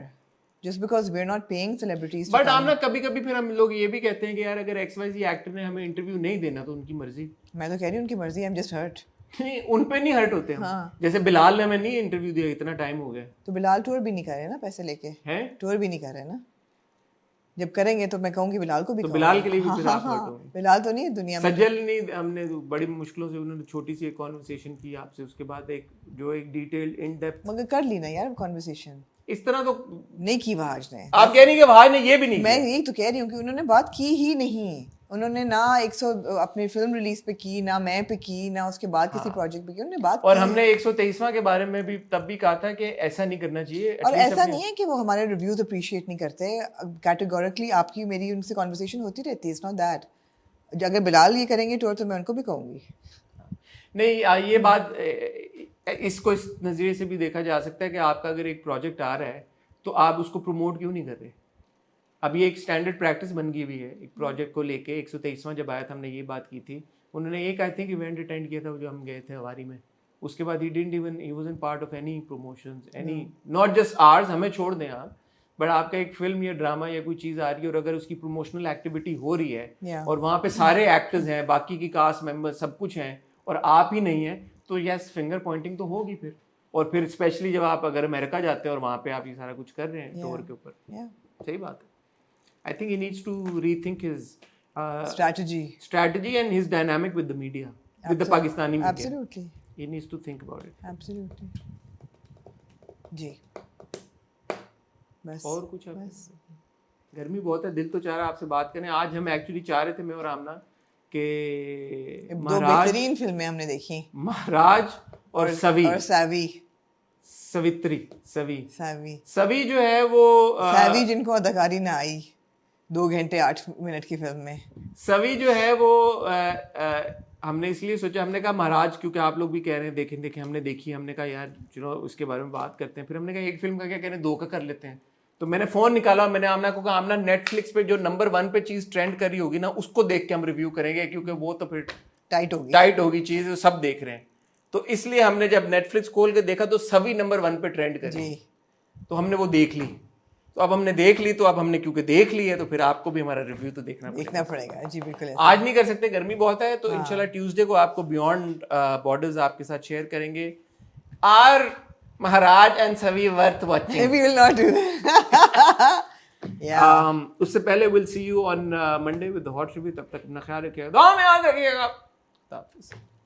Speaker 2: Just because we're not paying celebrities to
Speaker 1: but
Speaker 2: come.
Speaker 1: हम ना कभी-कभी फिर हम लोग ये भी कहते हैं कि यार अगर XYZ एक्टर ने हमें इंटरव्यू नहीं देना तो उनकी मर्जी.
Speaker 2: मैं तो कह रही हूँ उनकी मर्जी. I'm just hurt.
Speaker 1: नहीं उन पे नहीं हर्ट होते हम.
Speaker 2: हाँ.
Speaker 1: जैसे बिलाल ने हमें नहीं इंटरव्यू दिया, इतना टाइम हो गया
Speaker 2: तो बिलाल टूर भी नहीं कर रहे ना पैसे लेके.
Speaker 1: हैं.
Speaker 2: टूर भी नहीं कर रहे ना. जब करेंगे तो मैं कहूँगी बिलाल को भी.
Speaker 1: तो बिलाल के लिए भी फिर आप हर्ट हो.
Speaker 2: बिलाल तो नहीं है दुनिया में.
Speaker 1: सज्जल नहीं, हमने बड़ी मुश्किलों से उन्होंने छोटी सी एक कॉन्वर्सेशन की आपसे, उसके बाद एक डिटेल्ड इन डेप्थ.
Speaker 2: मगर कर ली ना यार कॉन्वर्सेशन.
Speaker 1: इस तरह तो
Speaker 2: नहीं की वहाज ने.
Speaker 1: आप कह रही हैं कि वहाज ने ये भी नहीं
Speaker 2: मैं यही तो कह रही हूँ कि उन्होंने बात की ही नहीं. उन्होंने ना 100 अपनी फिल्म रिलीज पे की, ना मैं पे की, ना उसके बाद किसी प्रोजेक्ट पे की. उन्होंने बात
Speaker 1: और
Speaker 2: की.
Speaker 1: हमने 123वां के बारे में भी तब भी कहा था कि ऐसा नहीं करना चाहिए.
Speaker 2: और ऐसा नहीं है कि वो हमारे रिव्यूज अप्रिशिएट नहीं करते. कैटेगोरिकली आपकी मेरी उनसे कॉन्वर्सेशन होती रहती है. It's not that. अगर बिलाल ये करेंगे टूर तो मैं उनको भी कहूँगी.
Speaker 1: नहीं ये बात इसको इस नज़रिए से भी देखा जा सकता है कि आपका अगर एक प्रोजेक्ट आ रहा है तो आप उसको प्रमोट क्यों नहीं कर रहे. अब ये एक स्टैंडर्ड प्रैक्टिस बन गई हुई है. एक प्रोजेक्ट को लेके 123वां जब आया था हमने ये बात की थी. उन्होंने एक आई थिंक इवेंट अटेंड किया था जो हम गए थे हवारी में. उसके बाद ही wasn't part of any promotions any not just ours. हमें छोड़ दें आप, बट आपका एक फिल्म या ड्रामा या कोई चीज़ आ रही है और अगर उसकी प्रमोशनल एक्टिविटी हो रही है और वहाँ पे सारे एक्टर्स हैं, बाकी की कास्ट मेंबर्स सब कुछ हैं और आप ही नहीं हैं, तो यस फिंगर पॉइंटिंग तो होगी फिर. और फिर स्पेशली जब आप अगर अमेरिका जाते हैं और वहाँ पे आप ये सारा कुछ कर रहे हैं टूर के ऊपर. सही बात है. I think he needs to rethink his strategy and his dynamic with the media, with the Pakistani media.
Speaker 2: Absolutely.
Speaker 1: He needs to think about it.
Speaker 2: Absolutely. जी. बस.
Speaker 1: और कुछ आप? गर्मी बहुत है, दिल तो चाह रहा है आपसे बात करें. आज हम एक्चुअली चाह रहे थे मैं और आमना के
Speaker 2: दो बेहतरीन फिल्में हमने देखी.
Speaker 1: महाराज और सवी.
Speaker 2: और सवी.
Speaker 1: सवी जो है वो
Speaker 2: सवी जिनको अदाकारी ना आई 2 घंटे 8 मिनट की फिल्म में. सवी
Speaker 1: जो है वो हमने इसलिए सोचा, हमने कहा महाराज क्योंकि आप लोग भी कह रहे हैं देखें हमने देखी. हमने कहा यार उसके बारे में बात करते हैं. फिर हमने कहा एक फिल्म का क्या कह रहे हैं, 2 का कर लेते हैं. तो मैंने फोन निकाला, मैंने आमना को कहा आमना नेटफ्लिक्स पे जो नंबर 1 पे चीज ट्रेंड करी होगी ना उसको देख के हम रिव्यू करेंगे, क्योंकि वो तो फिर टाइट होगी चीज, सब देख रहे हैं. तो इसलिए हमने जब नेटफ्लिक्स खोल के देखा तो सभी नंबर 1 पे ट्रेंड करी. तो हमने वो देख ली. तो अब हमने देख ली, तो अब हमने क्योंकि देख ली है तो फिर आपको भी हमारा रिव्यू तो देखना पड़ेगा.
Speaker 2: जी बिल्कुल.
Speaker 1: आज नहीं कर सकते, गर्मी बहुत है. तो इंशाल्लाह ट्यूसडे को आपको बियॉन्ड बॉर्डर्स आपके साथ शेयर करेंगे. Are Maharaj and Savi worth watching.
Speaker 2: We will not do that.
Speaker 1: उससे पहले will see you on Monday with the hot review. तब तक अपना ख्याल रखिएगा, दुआ में याद रखिएगा.